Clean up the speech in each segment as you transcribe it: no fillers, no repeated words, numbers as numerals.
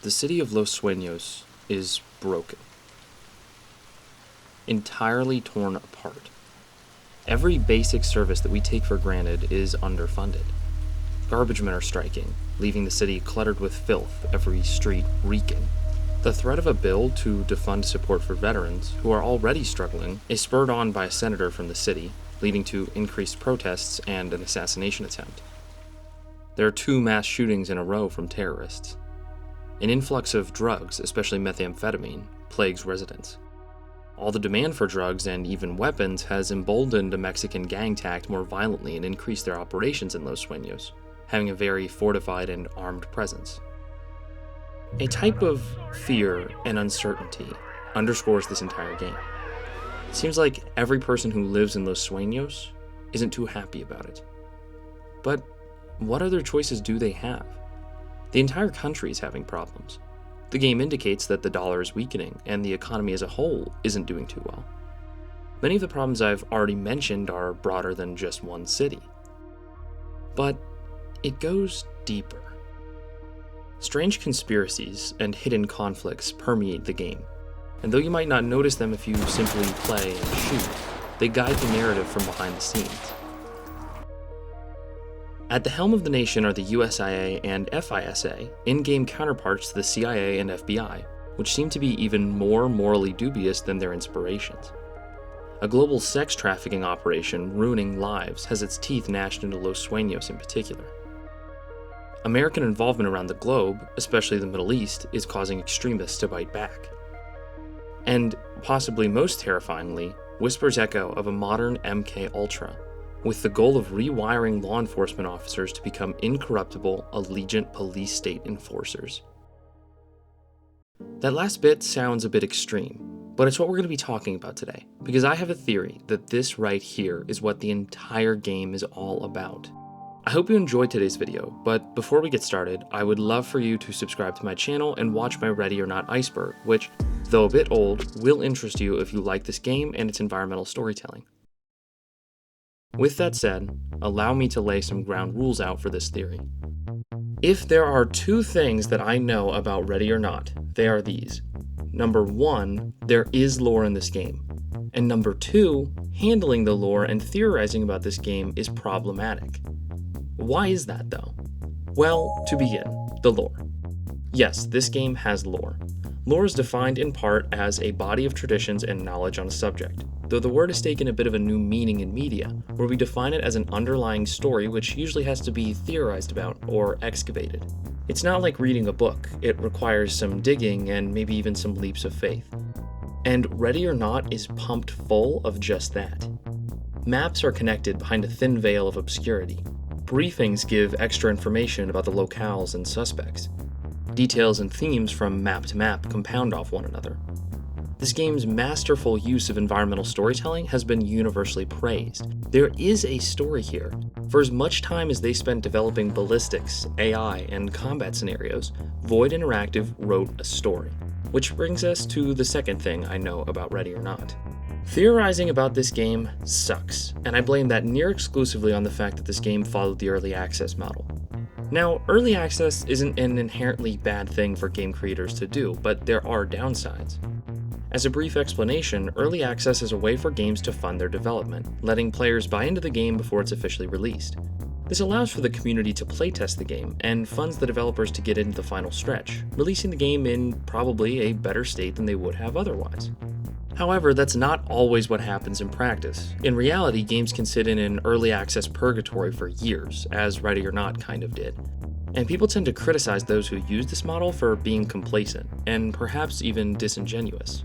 The city of Los Sueños is broken. Entirely torn apart. Every basic service that we take for granted is underfunded. Garbage men are striking, leaving the city cluttered with filth, every street reeking. The threat of a bill to defund support for veterans, who are already struggling, is spurred on by a senator from the city, leading to increased protests and an assassination attempt. There are 2 mass shootings in a row from terrorists. An influx of drugs, especially methamphetamine, plagues residents. All the demand for drugs and even weapons has emboldened a Mexican gang to act more violently and increase their operations in Los Sueños, having a very fortified and armed presence. A type of fear and uncertainty underscores this entire game. It seems like every person who lives in Los Sueños isn't too happy about it. But what other choices do they have? The entire country is having problems. The game indicates that the dollar is weakening and the economy as a whole isn't doing too well. Many of the problems I've already mentioned are broader than just one city. But it goes deeper. Strange conspiracies and hidden conflicts permeate the game, and though you might not notice them if you simply play and shoot, they guide the narrative from behind the scenes. At the helm of the nation are the USIA and FISA, in-game counterparts to the CIA and FBI, which seem to be even more morally dubious than their inspirations. A global sex trafficking operation ruining lives has its teeth gnashed into Los Sueños in particular. American involvement around the globe, especially the Middle East, is causing extremists to bite back. And, possibly most terrifyingly, whispers echo of a modern MK Ultra, with the goal of rewiring law enforcement officers to become incorruptible, allegiant police state enforcers. That last bit sounds a bit extreme, but it's what we're going to be talking about today, because I have a theory that this right here is what the entire game is all about. I hope you enjoyed today's video, but before we get started, I would love for you to subscribe to my channel and watch my Ready or Not iceberg, which, though a bit old, will interest you if you like this game and its environmental storytelling. With that said, allow me to lay some ground rules out for this theory. If there are 2 things that I know about Ready or Not, they are these. Number 1, there is lore in this game. And number 2, handling the lore and theorizing about this game is problematic. Why is that though? Well, to begin, the lore. Yes, this game has lore. Lore is defined in part as a body of traditions and knowledge on a subject, though the word has taken a bit of a new meaning in media, where we define it as an underlying story which usually has to be theorized about or excavated. It's not like reading a book, it requires some digging and maybe even some leaps of faith. And Ready or Not is pumped full of just that. Maps are connected behind a thin veil of obscurity. Briefings give extra information about the locales and suspects. Details and themes from map to map compound off one another. This game's masterful use of environmental storytelling has been universally praised. There is a story here. For as much time as they spent developing ballistics, AI, and combat scenarios, Void Interactive wrote a story. Which brings us to the second thing I know about Ready or Not. Theorizing about this game sucks, and I blame that near exclusively on the fact that this game followed the early access model. Now, early access isn't an inherently bad thing for game creators to do, but there are downsides. As a brief explanation, early access is a way for games to fund their development, letting players buy into the game before it's officially released. This allows for the community to playtest the game, and funds the developers to get into the final stretch, releasing the game in probably a better state than they would have otherwise. However, that's not always what happens in practice. In reality, games can sit in an early access purgatory for years, as Ready or Not kind of did. And people tend to criticize those who use this model for being complacent, and perhaps even disingenuous.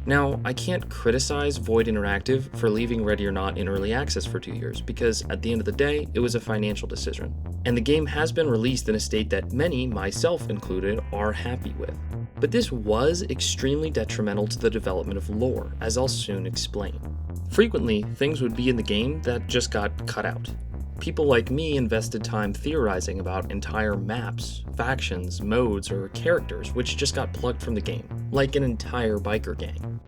Now, I can't criticize Void Interactive for leaving Ready or Not in early access for 2 years, because at the end of the day, it was a financial decision. And the game has been released in a state that many, myself included, are happy with. But this was extremely detrimental to the development of lore, as I'll soon explain. Frequently, things would be in the game that just got cut out. People like me invested time theorizing about entire maps, factions, modes, or characters which just got plugged from the game, like an entire biker gang.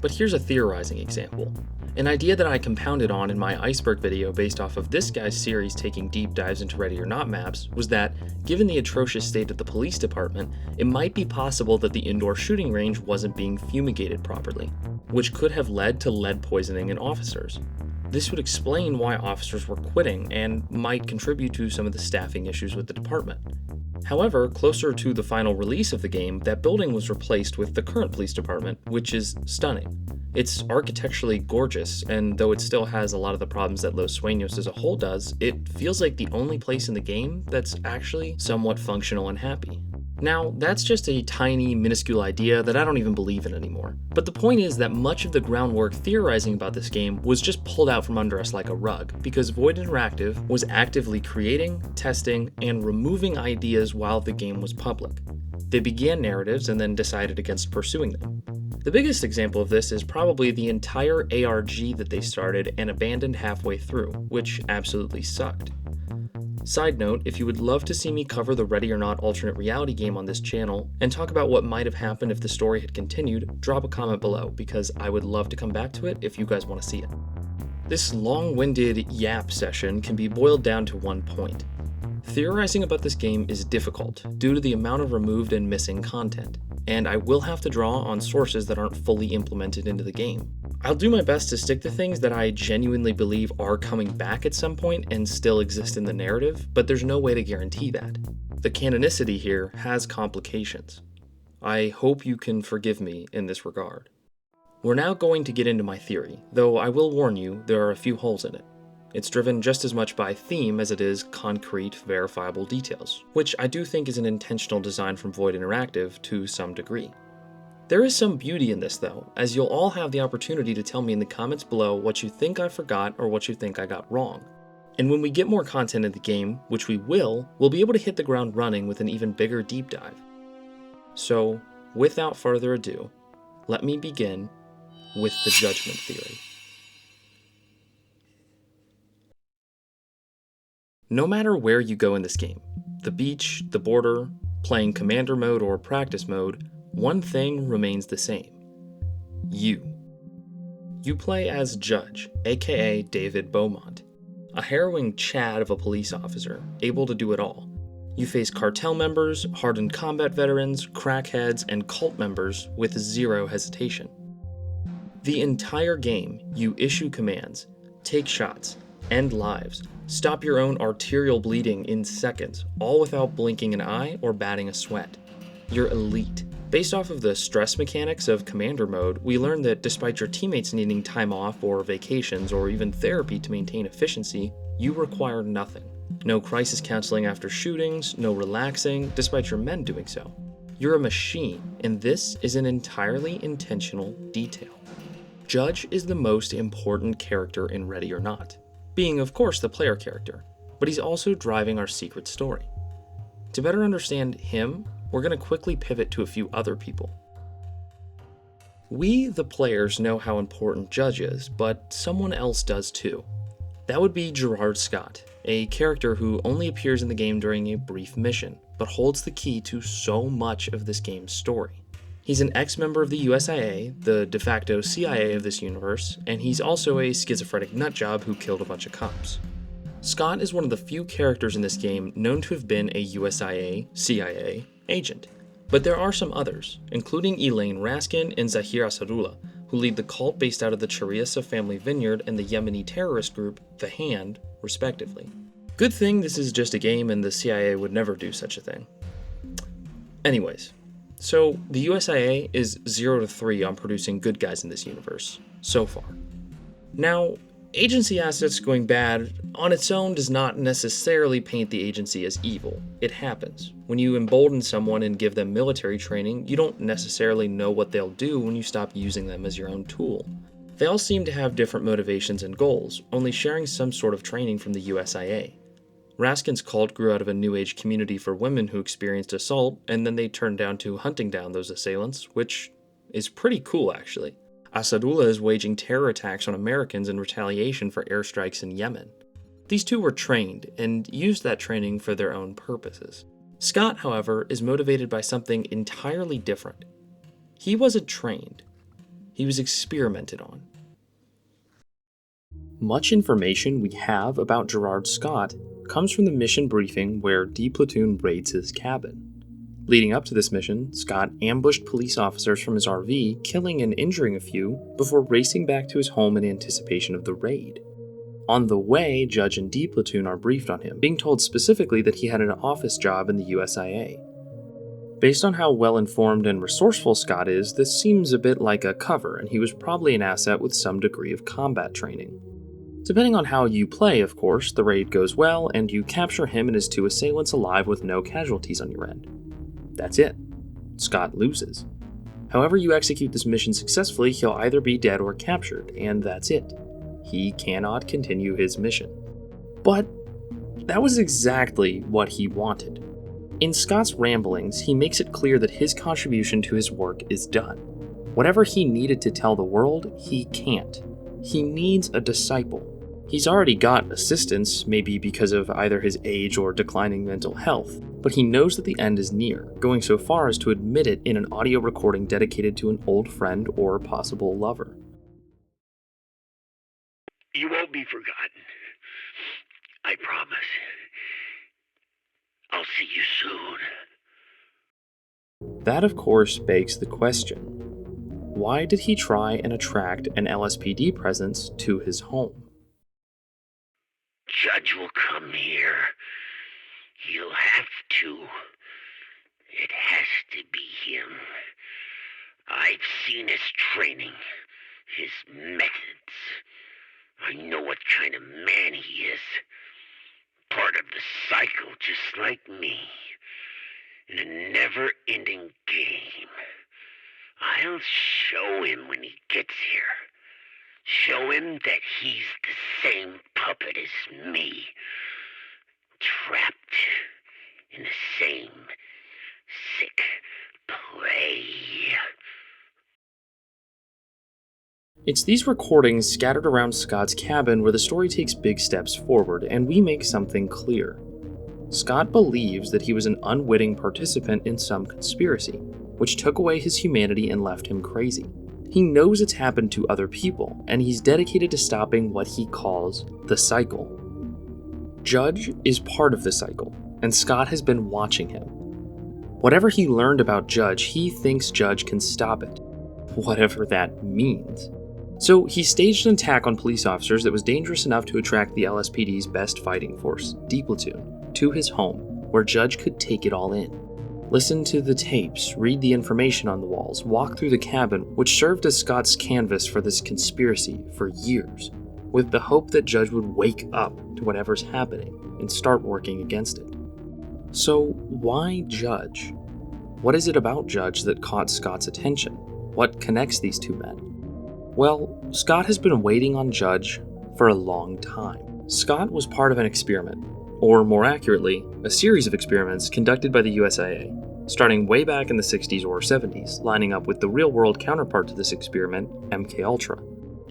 but here's a theorizing example. An idea that I compounded on in my iceberg video based off of this guy's series taking deep dives into Ready or Not maps was that, given the atrocious state of the police department, it might be possible that the indoor shooting range wasn't being fumigated properly, which could have led to lead poisoning in officers. This would explain why officers were quitting and might contribute to some of the staffing issues with the department. However, closer to the final release of the game, that building was replaced with the current police department, which is stunning. It's architecturally gorgeous, and though it still has a lot of the problems that Los Sueños as a whole does, it feels like the only place in the game that's actually somewhat functional and happy. Now, that's just a tiny, minuscule idea that I don't even believe in anymore. But the point is that much of the groundwork theorizing about this game was just pulled out from under us like a rug, because Void Interactive was actively creating, testing, and removing ideas while the game was public. They began narratives and then decided against pursuing them. The biggest example of this is probably the entire ARG that they started and abandoned halfway through, which absolutely sucked. Side note, if you would love to see me cover the Ready or Not alternate reality game on this channel and talk about what might have happened if the story had continued, drop a comment below because I would love to come back to it if you guys want to see it. This long-winded yap session can be boiled down to one point. Theorizing about this game is difficult due to the amount of removed and missing content, and I will have to draw on sources that aren't fully implemented into the game. I'll do my best to stick to things that I genuinely believe are coming back at some point and still exist in the narrative, but there's no way to guarantee that. The canonicity here has complications. I hope you can forgive me in this regard. We're now going to get into my theory, though I will warn you there are a few holes in it. It's driven just as much by theme as it is concrete, verifiable details, which I do think is an intentional design from Void Interactive to some degree. There is some beauty in this though, as you'll all have the opportunity to tell me in the comments below what you think I forgot or what you think I got wrong. And when we get more content in the game, which we will, we'll be able to hit the ground running with an even bigger deep dive. So, without further ado, let me begin with the Judgement Theory. No matter where you go in this game, the beach, the border, playing commander mode or practice mode, one thing remains the same. You. You play as Judge, aka David Beaumont, a harrowing Chad of a police officer, able to do it all. You face cartel members, hardened combat veterans, crackheads, and cult members with zero hesitation. The entire game, you issue commands, take shots, end lives, stop your own arterial bleeding in seconds, all without blinking an eye or batting a sweat. You're elite. Based off of the stress mechanics of Commander Mode, we learned that despite your teammates needing time off or vacations or even therapy to maintain efficiency, you require nothing. No crisis counseling after shootings, no relaxing, despite your men doing so. You're a machine, and this is an entirely intentional detail. Judge is the most important character in Ready or Not, being of course the player character, but he's also driving our secret story. To better understand him, we're going to quickly pivot to a few other people. We, the players, know how important Judge is, but someone else does too. That would be Gerard Scott, a character who only appears in the game during a brief mission, but holds the key to so much of this game's story. He's an ex-member of the USIA, the de facto CIA of this universe, and he's also a schizophrenic nutjob who killed a bunch of cops. Scott is one of the few characters in this game known to have been a USIA, CIA, agent. But there are some others, including Elaine Raskin and Zahir Asadullah, who lead the cult based out of the Chariassa family vineyard and the Yemeni terrorist group, The Hand, respectively. Good thing this is just a game and the CIA would never do such a thing. Anyways, so the USIA is 0 to 3 on producing good guys in this universe, so far. Now, agency assets going bad on its own does not necessarily paint the agency as evil. It happens. When you embolden someone and give them military training, you don't necessarily know what they'll do when you stop using them as your own tool. They all seem to have different motivations and goals, only sharing some sort of training from the USIA. Raskin's cult grew out of a New Age community for women who experienced assault, and then they turned down to hunting down those assailants, which is pretty cool actually. Asadullah is waging terror attacks on Americans in retaliation for airstrikes in Yemen. These two were trained and used that training for their own purposes. Scott, however, is motivated by something entirely different. He wasn't trained. He was experimented on. Much information we have about Gerard Scott comes from the mission briefing where D Platoon raids his cabin. Leading up to this mission, Scott ambushed police officers from his RV, killing and injuring a few, before racing back to his home in anticipation of the raid. On the way, Judge and D Platoon are briefed on him, being told specifically that he had an office job in the USIA. Based on how well-informed and resourceful Scott is, this seems a bit like a cover, and he was probably an asset with some degree of combat training. Depending on how you play, of course, the raid goes well, and you capture him and his two assailants alive with no casualties on your end. That's it. Scott loses. However you execute this mission successfully, he'll either be dead or captured, and that's it. He cannot continue his mission. But that was exactly what he wanted. In Scott's ramblings, he makes it clear that his contribution to his work is done. Whatever he needed to tell the world, he can't. He needs a disciple. He's already got assistance, maybe because of either his age or declining mental health, but he knows that the end is near, going so far as to admit it in an audio recording dedicated to an old friend or possible lover. You won't be forgotten. I promise. I'll see you soon. That, of course, begs the question. Why did he try and attract an LSPD presence to his home? Judge will come here. He'll have to. It has to be him. I've seen his training, his methods. I know what kind of man he is. Part of the cycle, just like me. In a never-ending game. I'll show him when he gets here. Show him that he's the same puppet as me. Trapped in the same sick play. It's these recordings scattered around Scott's cabin where the story takes big steps forward, and we make something clear. Scott believes that he was an unwitting participant in some conspiracy, which took away his humanity and left him crazy. He knows it's happened to other people, and he's dedicated to stopping what he calls the cycle. Judge is part of the cycle, and Scott has been watching him. Whatever he learned about Judge, he thinks Judge can stop it, whatever that means. So he staged an attack on police officers that was dangerous enough to attract the LSPD's best fighting force, D Platoon, to his home, where Judge could take it all in. Listen to the tapes, read the information on the walls, walk through the cabin, which served as Scott's canvas for this conspiracy for years, with the hope that Judge would wake up to whatever's happening and start working against it. So why Judge? What is it about Judge that caught Scott's attention? What connects these two men? Well, Scott has been waiting on Judge for a long time. Scott was part of an experiment, or more accurately, a series of experiments conducted by the USIA, starting way back in the 60s or 70s, lining up with the real-world counterpart to this experiment, MKUltra.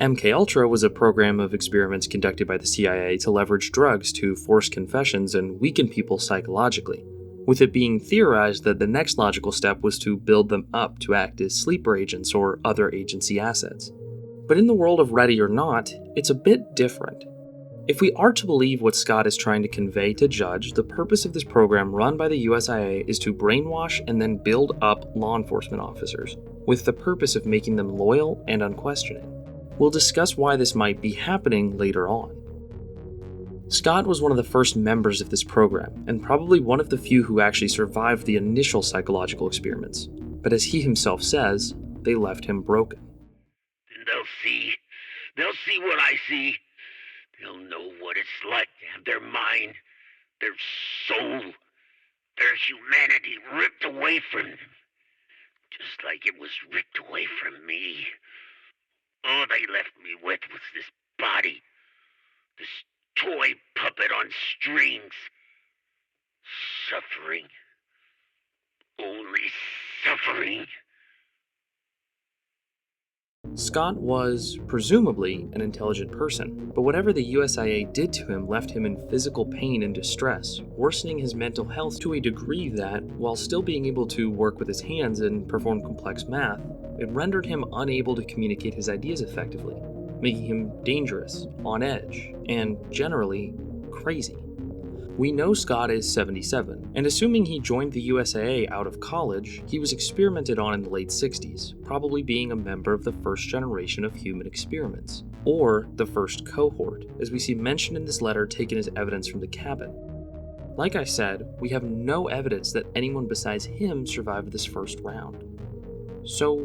MKUltra was a program of experiments conducted by the CIA to leverage drugs to force confessions and weaken people psychologically, with it being theorized that the next logical step was to build them up to act as sleeper agents or other agency assets. But in the world of Ready or Not, it's a bit different. If we are to believe what Scott is trying to convey to Judge, the purpose of this program run by the USIA is to brainwash and then build up law enforcement officers, with the purpose of making them loyal and unquestioning. We'll discuss why this might be happening later on. Scott was one of the first members of this program, and probably one of the few who actually survived the initial psychological experiments. But as he himself says, they left him broken. And they'll see what I see. They'll know what it's like to have their mind, their soul, their humanity ripped away from them. Just like it was ripped away from me. All they left me with was this body, this toy puppet on strings. Suffering. Only suffering. Scott was, presumably, an intelligent person, but whatever the USIA did to him left him in physical pain and distress, worsening his mental health to a degree that, while still being able to work with his hands and perform complex math, it rendered him unable to communicate his ideas effectively, making him dangerous, on edge, and generally crazy. We know Scott is 77, and assuming he joined the USAA out of college, he was experimented on in the late 60s, probably being a member of the first generation of human experiments, or the first cohort, as we see mentioned in this letter taken as evidence from the cabin. Like I said, we have no evidence that anyone besides him survived this first round. So,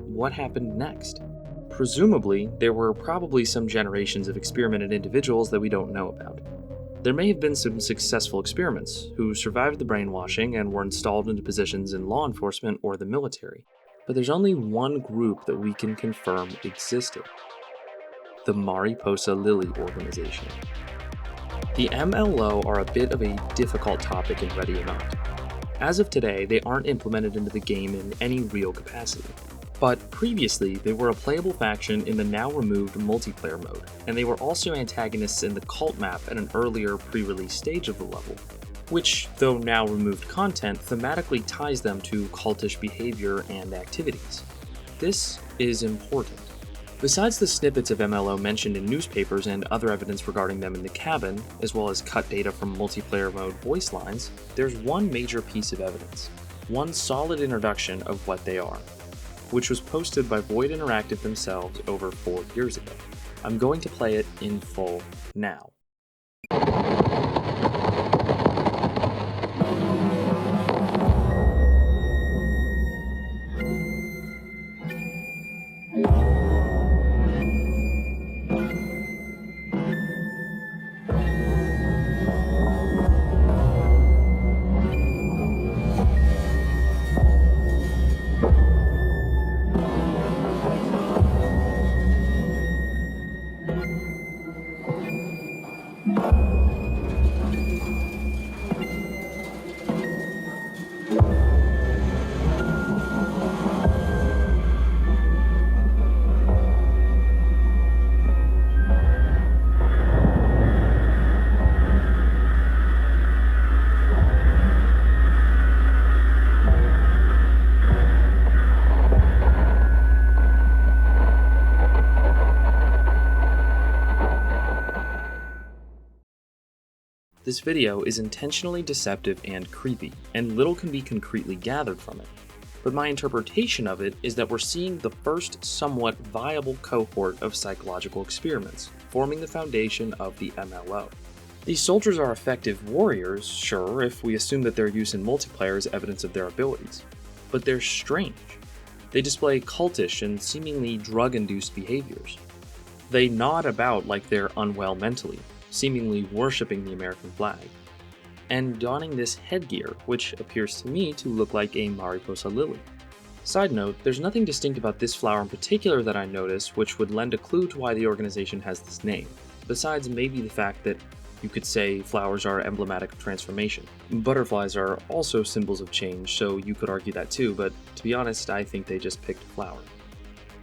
what happened next? Presumably, there were probably some generations of experimented individuals that we don't know about. There may have been some successful experiments who survived the brainwashing and were installed into positions in law enforcement or the military, but there's only one group that we can confirm existed: the Mariposa Lily Organization. The MLO are a bit of a difficult topic in Ready or Not. As of today, they aren't implemented into the game in any real capacity. But previously, they were a playable faction in the now removed multiplayer mode, and they were also antagonists in the cult map at an earlier pre-release stage of the level, which, though now removed content, thematically ties them to cultish behavior and activities. This is important. Besides the snippets of MLO mentioned in newspapers and other evidence regarding them in the cabin, as well as cut data from multiplayer mode voice lines, there's one major piece of evidence, one solid introduction of what they are, which was posted by Void Interactive themselves over 4 years ago. I'm going to play it in full now. This video is intentionally deceptive and creepy, and little can be concretely gathered from it. But my interpretation of it is that we're seeing the first somewhat viable cohort of psychological experiments, forming the foundation of the MLO. These soldiers are effective warriors, sure, if we assume that their use in multiplayer is evidence of their abilities. But they're strange. They display cultish and seemingly drug-induced behaviors. They nod about like they're unwell mentally, seemingly worshipping the American flag, and donning this headgear, which appears to me to look like a Mariposa lily. Side note, there's nothing distinct about this flower in particular that I notice which would lend a clue to why the organization has this name, besides maybe the fact that you could say flowers are emblematic of transformation. Butterflies are also symbols of change, so you could argue that too, but to be honest, I think they just picked a flower.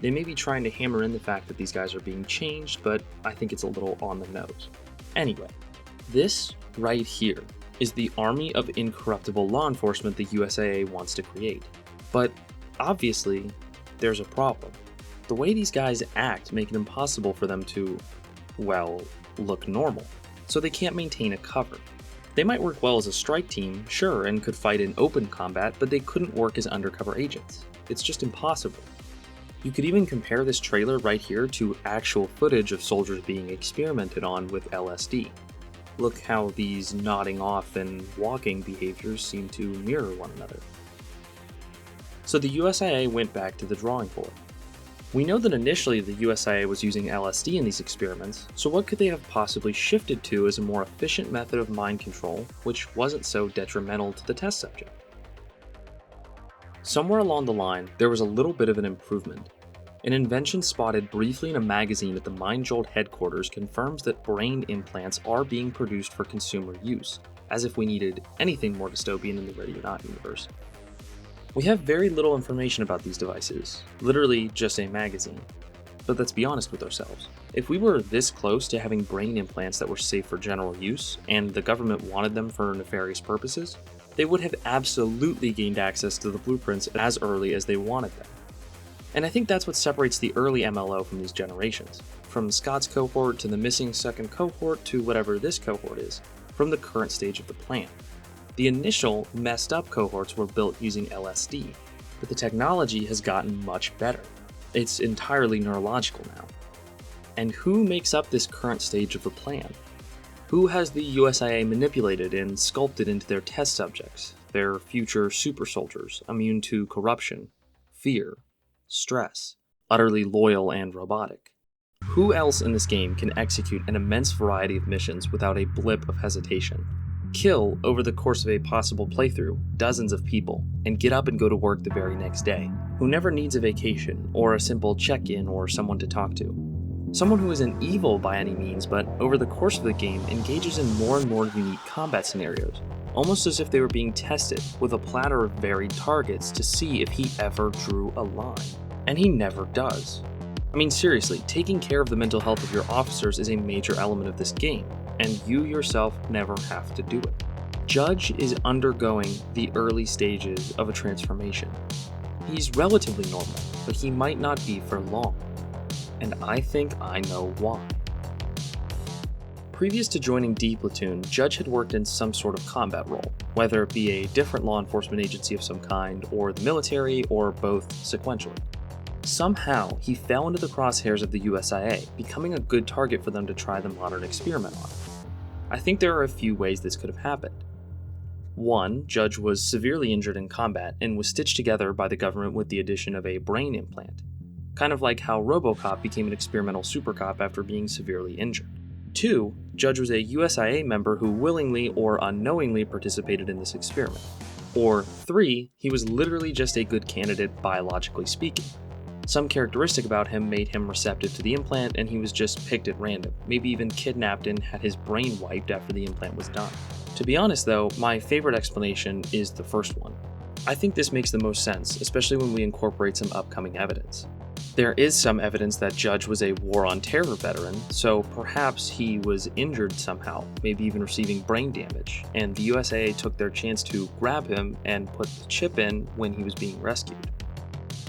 They may be trying to hammer in the fact that these guys are being changed, but I think it's a little on the nose. Anyway, this right here is the army of incorruptible law enforcement the USAA wants to create. But obviously, there's a problem. The way these guys act make it impossible for them to, well, look normal, so they can't maintain a cover. They might work well as a strike team, sure, and could fight in open combat, but they couldn't work as undercover agents. It's just impossible. You could even compare this trailer right here to actual footage of soldiers being experimented on with LSD. Look how these nodding off and walking behaviors seem to mirror one another. So the USAA went back to the drawing board. We know that initially the USAA was using LSD in these experiments, so what could they have possibly shifted to as a more efficient method of mind control, which wasn't so detrimental to the test subject? Somewhere along the line, there was a little bit of an improvement. An invention spotted briefly in a magazine at the MindJolt headquarters confirms that brain implants are being produced for consumer use, as if we needed anything more dystopian in the Ready or Not universe. We have very little information about these devices, literally just a magazine. But let's be honest with ourselves. If we were this close to having brain implants that were safe for general use, and the government wanted them for nefarious purposes, they would have absolutely gained access to the blueprints as early as they wanted them. And I think that's what separates the early MLO from these generations, from Scott's cohort to the missing second cohort to whatever this cohort is, from the current stage of the plan. The initial messed up cohorts were built using LSD, but the technology has gotten much better. It's entirely neurological now. And who makes up this current stage of the plan? Who has the USIA manipulated and sculpted into their test subjects, their future super soldiers, immune to corruption, fear, stress, utterly loyal and robotic? Who else in this game can execute an immense variety of missions without a blip of hesitation? Kill, over the course of a possible playthrough, dozens of people, and get up and go to work the very next day? Who never needs a vacation, or a simple check-in, or someone to talk to? Someone who isn't evil by any means, but over the course of the game engages in more and more unique combat scenarios, almost as if they were being tested with a platter of varied targets to see if he ever drew a line. And he never does. I mean, seriously, taking care of the mental health of your officers is a major element of this game, and you yourself never have to do it. Judge is undergoing the early stages of a transformation. He's relatively normal, but he might not be for long. And I think I know why. Previous to joining D Platoon, Judge had worked in some sort of combat role, whether it be a different law enforcement agency of some kind, or the military, or both sequentially. Somehow, he fell into the crosshairs of the USIA, becoming a good target for them to try the modern experiment on. I think there are a few ways this could have happened. One, Judge was severely injured in combat and was stitched together by the government with the addition of a brain implant. Kind of like how RoboCop became an experimental super cop after being severely injured. 2, Judge was a USIA member who willingly or unknowingly participated in this experiment. Or 3, he was literally just a good candidate biologically speaking. Some characteristic about him made him receptive to the implant, and he was just picked at random, maybe even kidnapped and had his brain wiped after the implant was done. To be honest though, my favorite explanation is the first one. I think this makes the most sense, especially when we incorporate some upcoming evidence. There is some evidence that Judge was a War on Terror veteran, so perhaps he was injured somehow, maybe even receiving brain damage, and the USAA took their chance to grab him and put the chip in when he was being rescued.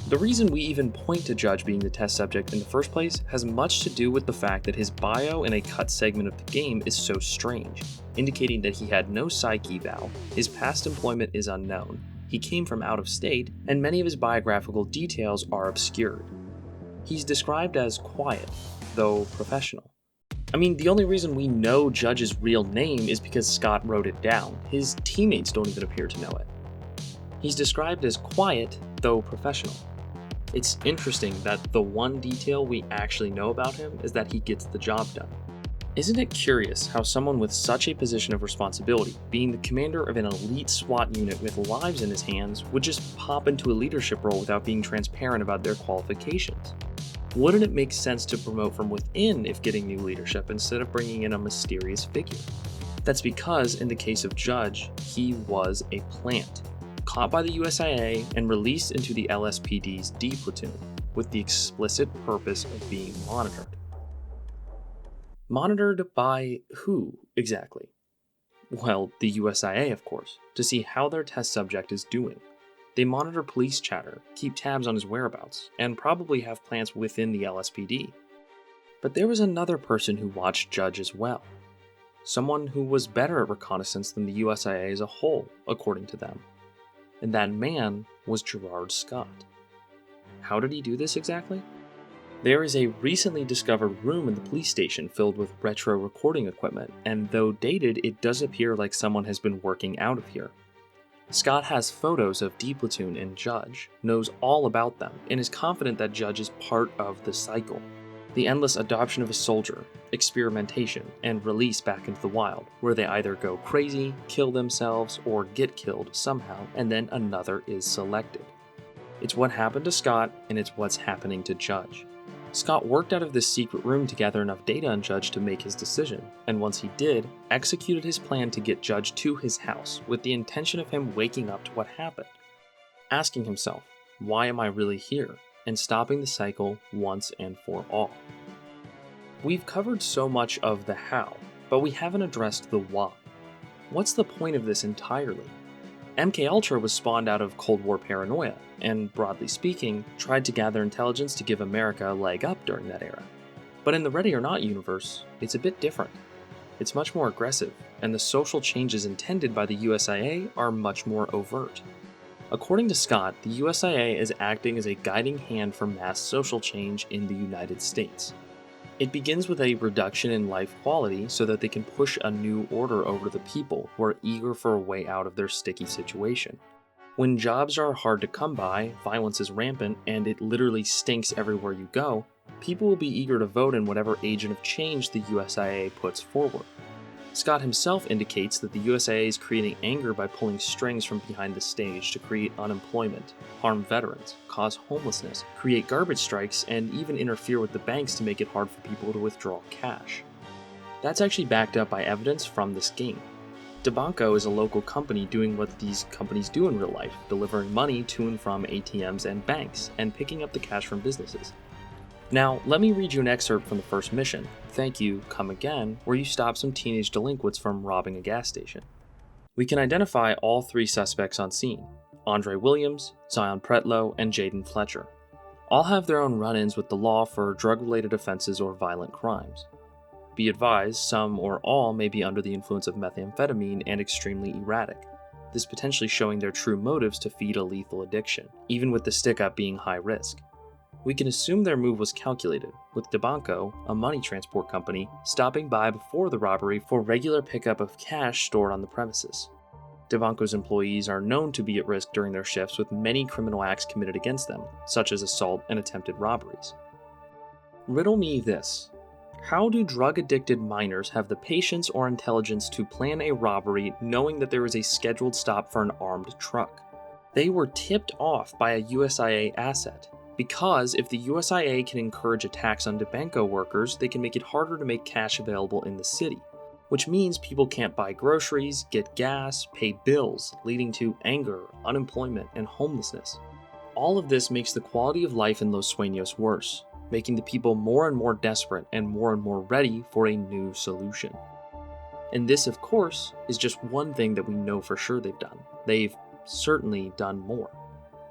The reason we even point to Judge being the test subject in the first place has much to do with the fact that his bio in a cut segment of the game is so strange, indicating that he had no psych eval, his past employment is unknown, he came from out of state, and many of his biographical details are obscured. He's described as quiet, though professional. I mean, the only reason we know Judge's real name is because Scott wrote it down. His teammates don't even appear to know it. He's described as quiet, though professional. It's interesting that the one detail we actually know about him is that he gets the job done. Isn't it curious how someone with such a position of responsibility, being the commander of an elite SWAT unit with lives in his hands, would just pop into a leadership role without being transparent about their qualifications? Wouldn't it make sense to promote from within if getting new leadership instead of bringing in a mysterious figure? That's because, in the case of Judge, he was a plant, caught by the USIA and released into the LSPD's D Platoon, with the explicit purpose of being monitored. Monitored by who, exactly? Well, the USIA, of course, to see how their test subject is doing. They monitor police chatter, keep tabs on his whereabouts, and probably have plants within the LSPD. But there was another person who watched Judge as well. Someone who was better at reconnaissance than the USIA as a whole, according to them. And that man was Gerard Scott. How did he do this exactly? There is a recently discovered room in the police station filled with retro recording equipment, and though dated, it does appear like someone has been working out of here. Scott has photos of D Platoon and Judge, knows all about them, and is confident that Judge is part of the cycle. The endless adoption of a soldier, experimentation, and release back into the wild, where they either go crazy, kill themselves, or get killed somehow, and then another is selected. It's what happened to Scott, and it's what's happening to Judge. Scott worked out of this secret room to gather enough data on Judge to make his decision, and once he did, executed his plan to get Judge to his house with the intention of him waking up to what happened, asking himself, why am I really here, and stopping the cycle once and for all. We've covered so much of the how, but we haven't addressed the why. What's the point of this entirely? MKUltra was spawned out of Cold War paranoia, and broadly speaking, tried to gather intelligence to give America a leg up during that era. But in the Ready or Not universe, it's a bit different. It's much more aggressive, and the social changes intended by the USIA are much more overt. According to Scott, the USIA is acting as a guiding hand for mass social change in the United States. It begins with a reduction in life quality so that they can push a new order over to the people who are eager for a way out of their sticky situation. When jobs are hard to come by, violence is rampant, and it literally stinks everywhere you go, people will be eager to vote in whatever agent of change the USIA puts forward. Scott himself indicates that the USIA is creating anger by pulling strings from behind the stage to create unemployment, harm veterans, cause homelessness, create garbage strikes, and even interfere with the banks to make it hard for people to withdraw cash. That's actually backed up by evidence from this game. DeBanco is a local company doing what these companies do in real life, delivering money to and from ATMs and banks, and picking up the cash from businesses. Now, let me read you an excerpt from the first mission, Thank You, Come Again, where you stop some teenage delinquents from robbing a gas station. We can identify all three suspects on scene, Andre Williams, Zion Pretlow, and Jaden Fletcher. All have their own run-ins with the law for drug-related offenses or violent crimes. Be advised, some or all may be under the influence of methamphetamine and extremely erratic, this potentially showing their true motives to feed a lethal addiction, even with the stick-up being high risk. We can assume their move was calculated, with DeBanco, a money transport company, stopping by before the robbery for regular pickup of cash stored on the premises. DeBanco's employees are known to be at risk during their shifts with many criminal acts committed against them, such as assault and attempted robberies. Riddle me this. How do drug-addicted minors have the patience or intelligence to plan a robbery knowing that there is a scheduled stop for an armed truck? They were tipped off by a USIA asset. Because if the USIA can encourage attacks on DeBanco workers, they can make it harder to make cash available in the city, which means people can't buy groceries, get gas, pay bills, leading to anger, unemployment, and homelessness. All of this makes the quality of life in Los Sueños worse, making the people more and more desperate and more ready for a new solution. And this, of course, is just one thing that we know for sure they've done. They've certainly done more.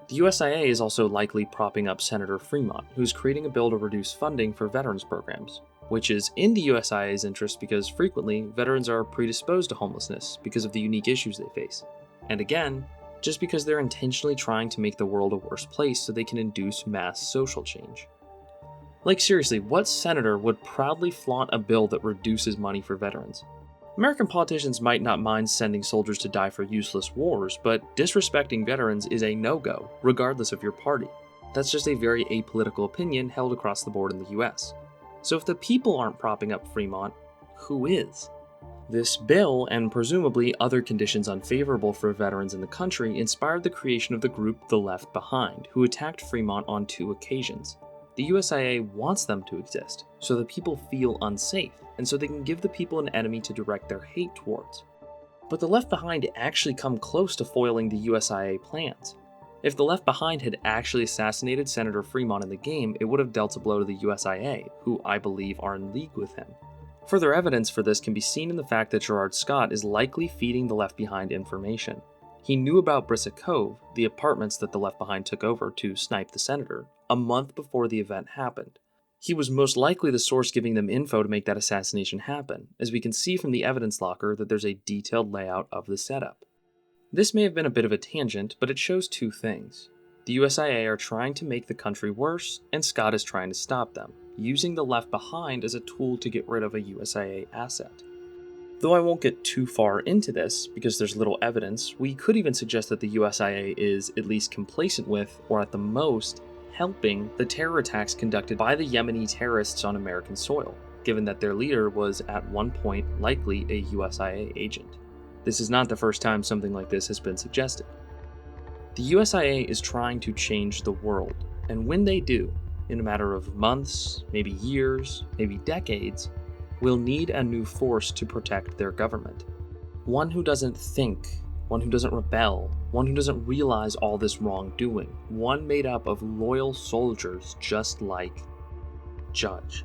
The USIA is also likely propping up Senator Fremont, who's creating a bill to reduce funding for veterans programs, which is in the USIA's interest because frequently veterans are predisposed to homelessness because of the unique issues they face. And again, just because they're intentionally trying to make the world a worse place so they can induce mass social change. Like seriously, what senator would proudly flaunt a bill that reduces money for veterans? American politicians might not mind sending soldiers to die for useless wars, but disrespecting veterans is a no-go, regardless of your party. That's just a very apolitical opinion held across the board in the US. So if the people aren't propping up Fremont, who is? This bill, and presumably other conditions unfavorable for veterans in the country, inspired the creation of the group The Left Behind, who attacked Fremont on 2 occasions. The USIA wants them to exist, so that people feel unsafe, and so they can give the people an enemy to direct their hate towards. But the Left Behind actually come close to foiling the USIA plans. If the Left Behind had actually assassinated Senator Fremont in the game, it would have dealt a blow to the USIA, who I believe are in league with him. Further evidence for this can be seen in the fact that Gerard Scott is likely feeding the Left Behind information. He knew about Brissa Cove, the apartments that the Left Behind took over to snipe the senator, a month before the event happened. He was most likely the source giving them info to make that assassination happen, as we can see from the evidence locker that there's a detailed layout of the setup. This may have been a bit of a tangent, but it shows 2 things. The USIA are trying to make the country worse, and Scott is trying to stop them, using the Left Behind as a tool to get rid of a USIA asset. Though I won't get too far into this, because there's little evidence, we could even suggest that the USIA is at least complacent with, or at the most, helping the terror attacks conducted by the Yemeni terrorists on American soil, given that their leader was at one point likely a USIA agent. This is not the first time something like this has been suggested. The USIA is trying to change the world, and when they do, in a matter of months, maybe years, maybe decades, we'll need a new force to protect their government. One who doesn't think, one who doesn't rebel, one who doesn't realize all this wrongdoing, one made up of loyal soldiers just like Judge.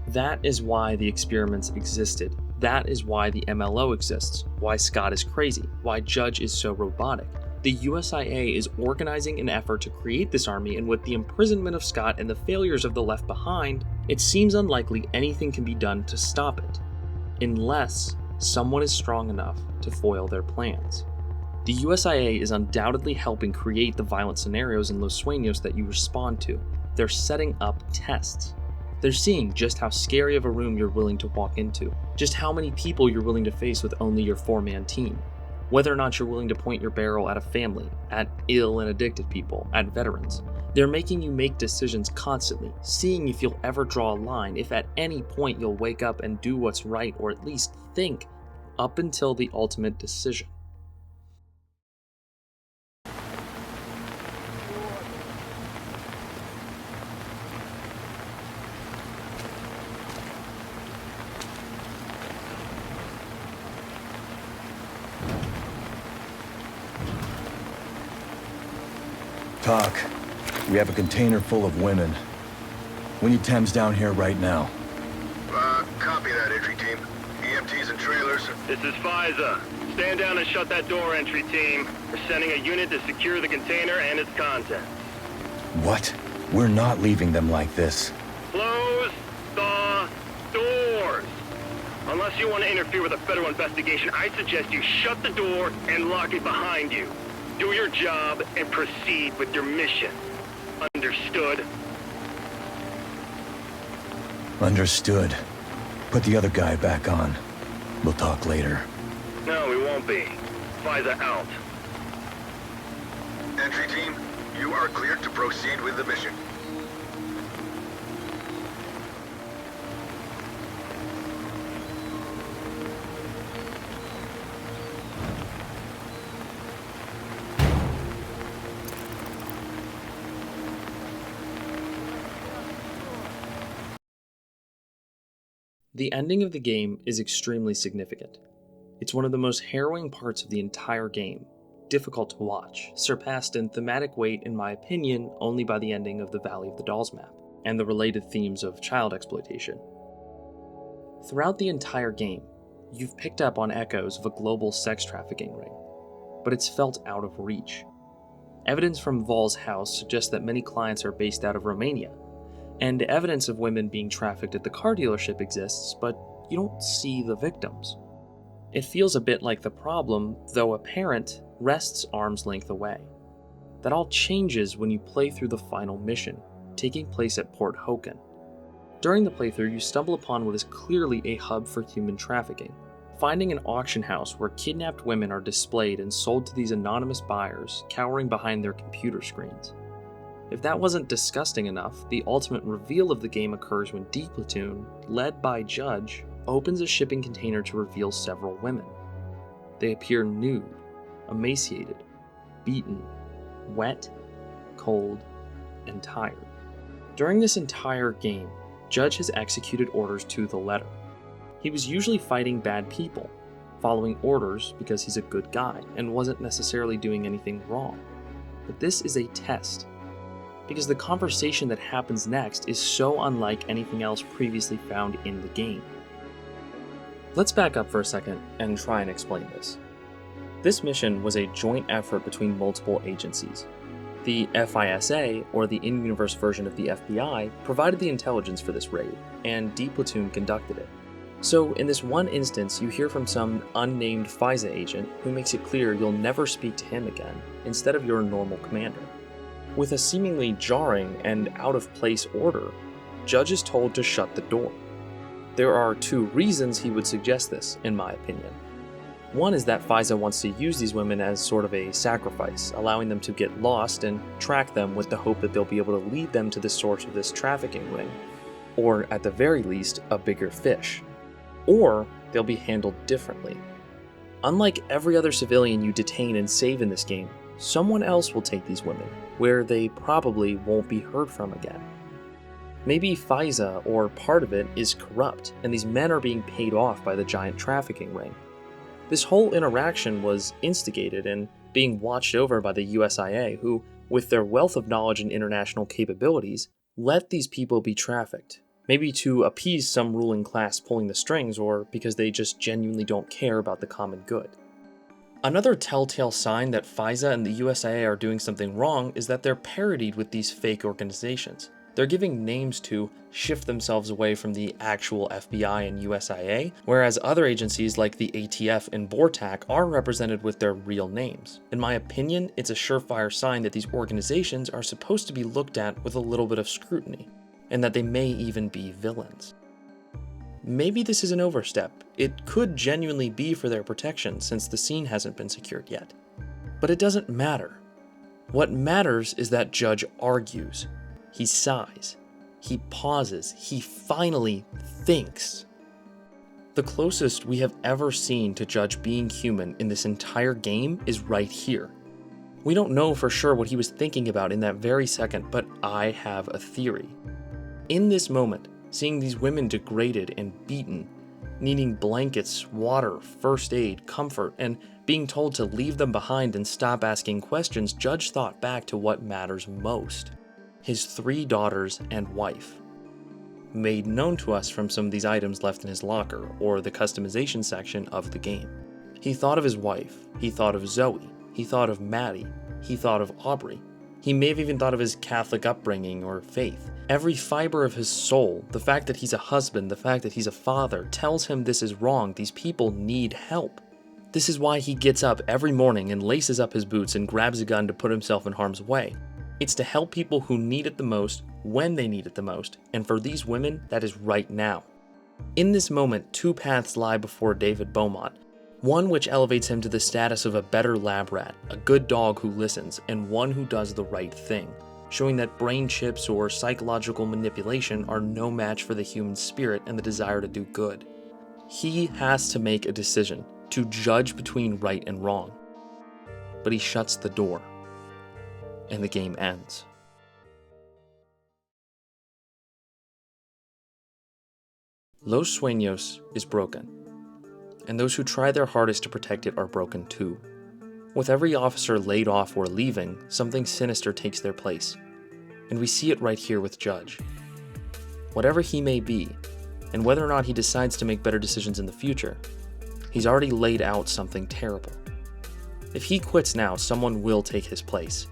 That is why the experiments existed, That is why the MLO exists, why Scott is crazy, why Judge is so robotic. The USIA is organizing an effort to create this army, and with the imprisonment of Scott and the failures of the Left Behind, it seems unlikely anything can be done to stop it, unless someone is strong enough to foil their plans. The USIA is undoubtedly helping create the violent scenarios in Los Sueños that you respond to. They're setting up tests. They're seeing just how scary of a room you're willing to walk into, just how many people you're willing to face with only your 4-man team, whether or not you're willing to point your barrel at a family, at ill and addicted people, at veterans. They're making you make decisions constantly, seeing if you'll ever draw a line, if at any point you'll wake up and do what's right, or at least think, up until the ultimate decision. Talk. We have a container full of women. We need Thames down here right now. Copy that, entry team. EMTs and trailers. This is FISA. Stand down and shut that door, entry team. We're sending a unit to secure the container and its contents. What? We're not leaving them like this. Close the doors! Unless you want to interfere with a federal investigation, I suggest you shut the door and lock it behind you. Do your job and proceed with your mission. Understood? Understood. Put the other guy back on. We'll talk later. No, we won't be. FISA out. Entry team, you are cleared to proceed with the mission. The ending of the game is extremely significant. It's one of the most harrowing parts of the entire game, difficult to watch, surpassed in thematic weight, in my opinion, only by the ending of the Valley of the Dolls map, and the related themes of child exploitation. Throughout the entire game, you've picked up on echoes of a global sex trafficking ring, but it's felt out of reach. Evidence from Vol's house suggests that many clients are based out of Romania, and evidence of women being trafficked at the car dealership exists, but you don't see the victims. It feels a bit like the problem, though apparent, rests arm's length away. That all changes when you play through the final mission, taking place at Port Hoken. During the playthrough, you stumble upon what is clearly a hub for human trafficking, finding an auction house where kidnapped women are displayed and sold to these anonymous buyers cowering behind their computer screens. If that wasn't disgusting enough, the ultimate reveal of the game occurs when D Platoon, led by Judge, opens a shipping container to reveal several women. They appear nude, emaciated, beaten, wet, cold, and tired. During this entire game, Judge has executed orders to the letter. He was usually fighting bad people, following orders because he's a good guy and wasn't necessarily doing anything wrong. But this is a test, because the conversation that happens next is so unlike anything else previously found in the game. Let's back up for a second and try and explain this. This mission was a joint effort between multiple agencies. The FISA, or the in-universe version of the FBI, provided the intelligence for this raid, and D Platoon conducted it. So in this one instance, you hear from some unnamed FISA agent who makes it clear you'll never speak to him again, instead of your normal commander. With a seemingly jarring and out-of-place order, Judge is told to shut the door. There are two reasons he would suggest this, in my opinion. One is that FISA wants to use these women as sort of a sacrifice, allowing them to get lost and track them with the hope that they'll be able to lead them to the source of this trafficking ring, or at the very least, a bigger fish. Or they'll be handled differently. Unlike every other civilian you detain and save in this game, someone else will take these women, where they probably won't be heard from again. Maybe FISA, or part of it, is corrupt, and these men are being paid off by the giant trafficking ring. This whole interaction was instigated and being watched over by the USIA, who, with their wealth of knowledge and international capabilities, let these people be trafficked, Maybe to appease some ruling class pulling the strings, or because they just genuinely don't care about the common good. Another telltale sign that FISA and the USIA are doing something wrong is that they're parodied with these fake organizations. They're giving names to shift themselves away from the actual FBI and USIA, whereas other agencies like the ATF and BORTAC are represented with their real names. In my opinion, it's a surefire sign that these organizations are supposed to be looked at with a little bit of scrutiny, and that they may even be villains. Maybe this is an overstep. It could genuinely be for their protection since the scene hasn't been secured yet. But it doesn't matter. What matters is that Judge argues. He sighs. He pauses. He finally thinks. The closest we have ever seen to Judge being human in this entire game is right here. We don't know for sure what he was thinking about in that very second, but I have a theory. In this moment, seeing these women degraded and beaten, needing blankets, water, first aid, comfort, and being told to leave them behind and stop asking questions, Judge thought back to what matters most. His 3 daughters and wife. Made known to us from some of these items left in his locker, or the customization section of the game. He thought of his wife, he thought of Zoe, he thought of Maddie, he thought of Aubrey. He may have even thought of his Catholic upbringing or faith. Every fiber of his soul, the fact that he's a husband, the fact that he's a father, tells him this is wrong. These people need help. This is why he gets up every morning and laces up his boots and grabs a gun to put himself in harm's way. It's to help people who need it the most, when they need it the most, and for these women, that is right now. In this moment, 2 paths lie before David Beaumont. One which elevates him to the status of a better lab rat, a good dog who listens, and one who does the right thing, showing that brain chips or psychological manipulation are no match for the human spirit and the desire to do good. He has to make a decision, to judge between right and wrong. But he shuts the door, and the game ends. Los Sueños is broken, and those who try their hardest to protect it are broken too. With every officer laid off or leaving, something sinister takes their place, and we see it right here with Judge. Whatever he may be, and whether or not he decides to make better decisions in the future, he's already laid out something terrible. If he quits now, someone will take his place.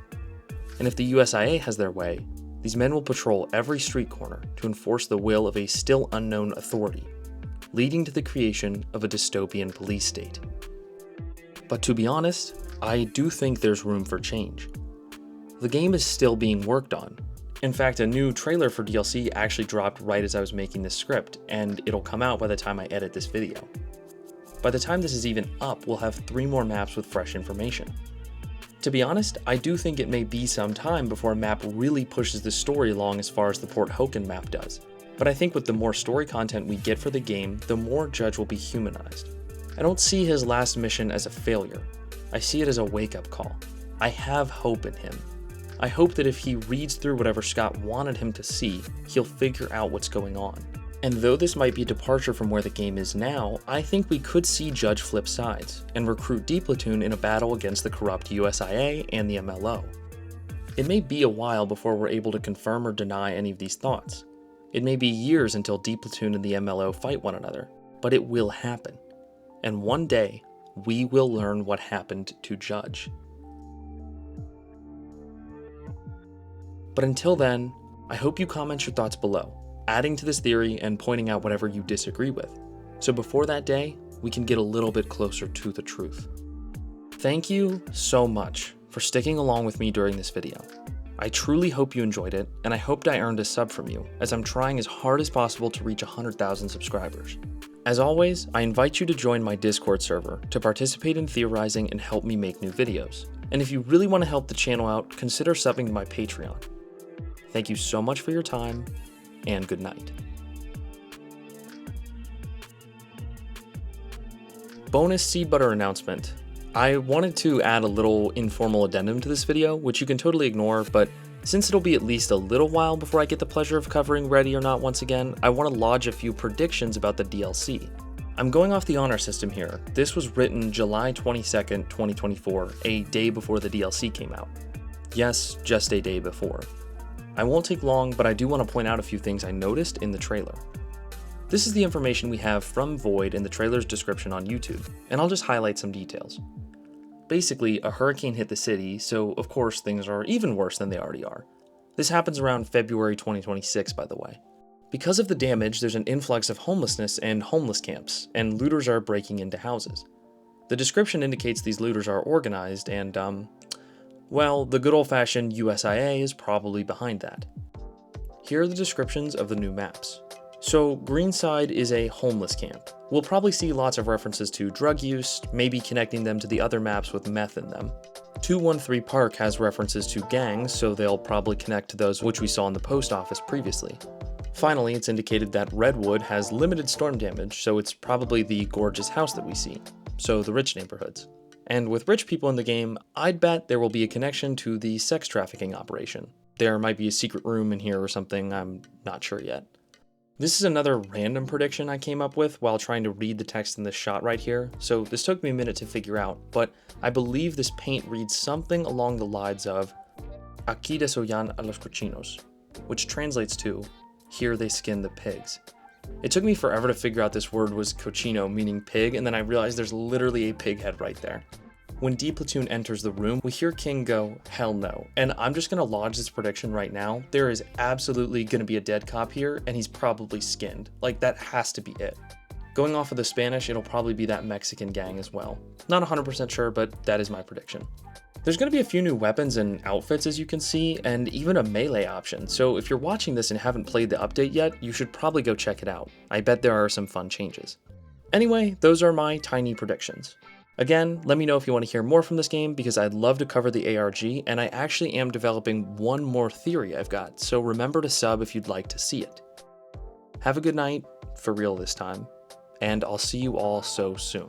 And if the USIA has their way, these men will patrol every street corner to enforce the will of a still unknown authority, leading to the creation of a dystopian police state. But to be honest, I do think there's room for change. The game is still being worked on. In fact, a new trailer for DLC actually dropped right as I was making this script, and it'll come out by the time I edit this video. By the time this is even up, we'll have 3 more maps with fresh information. To be honest, I do think it may be some time before a map really pushes the story along as far as the Port Hoken map does. But I think with the more story content we get for the game, the more Judge will be humanized. I don't see his last mission as a failure. I see it as a wake-up call. I have hope in him. I hope that if he reads through whatever Scott wanted him to see, he'll figure out what's going on. And though this might be a departure from where the game is now, I think we could see Judge flip sides and recruit D Platoon in a battle against the corrupt USIA and the MLO. It may be a while before we're able to confirm or deny any of these thoughts. It may be years until D Platoon and the MLO fight one another, but it will happen. And one day, we will learn what happened to Judge. But until then, I hope you comment your thoughts below, adding to this theory and pointing out whatever you disagree with, so before that day, we can get a little bit closer to the truth. Thank you so much for sticking along with me during this video. I truly hope you enjoyed it, and I hoped I earned a sub from you, as I'm trying as hard as possible to reach 100,000 subscribers. As always, I invite you to join my Discord server to participate in theorizing and help me make new videos. And if you really want to help the channel out, consider subbing to my Patreon. Thank you so much for your time, and good night. Bonus SeedButter announcement. I wanted to add a little informal addendum to this video, which you can totally ignore, but since it'll be at least a little while before I get the pleasure of covering Ready or Not once again, I want to lodge a few predictions about the DLC. I'm going off the honor system here. This was written July 22nd, 2024, a day before the DLC came out. Yes, just a day before. I won't take long, but I do want to point out a few things I noticed in the trailer. This is the information we have from Void in the trailer's description on YouTube, and I'll just highlight some details. Basically, a hurricane hit the city, so of course things are even worse than they already are. This happens around February 2026, by the way. Because of the damage, there's an influx of homelessness and homeless camps, and looters are breaking into houses. The description indicates these looters are organized and, well, the good old-fashioned USIA is probably behind that. Here are the descriptions of the new maps. So, Greenside is a homeless camp. We'll probably see lots of references to drug use, maybe connecting them to the other maps with meth in them. 213 Park has references to gangs, so they'll probably connect to those which we saw in the post office previously. Finally, it's indicated that Redwood has limited storm damage, so it's probably the gorgeous house that we see, so the rich neighborhoods. And with rich people in the game, I'd bet there will be a connection to the sex trafficking operation. There might be a secret room in here or something, I'm not sure yet. This is another random prediction I came up with while trying to read the text in this shot right here, so this took me a minute to figure out, but I believe this paint reads something along the lines of Aquí desollan a los cochinos, which translates to here they skin the pigs. It took me forever to figure out this word was cochino, meaning pig, and then I realized there's literally a pig head right there. When D Platoon enters the room, we hear King go, hell no, and I'm just gonna lodge this prediction right now. There is absolutely gonna be a dead cop here, and he's probably skinned. Like, that has to be it. Going off of the Spanish, it'll probably be that Mexican gang as well. Not 100% sure, but that is my prediction. There's going to be a few new weapons and outfits as you can see, and even a melee option, so if you're watching this and haven't played the update yet, you should probably go check it out. I bet there are some fun changes. Anyway, those are my tiny predictions. Again, let me know if you want to hear more from this game because I'd love to cover the ARG, and I actually am developing one more theory I've got, so remember to sub if you'd like to see it. Have a good night, for real this time, and I'll see you all so soon.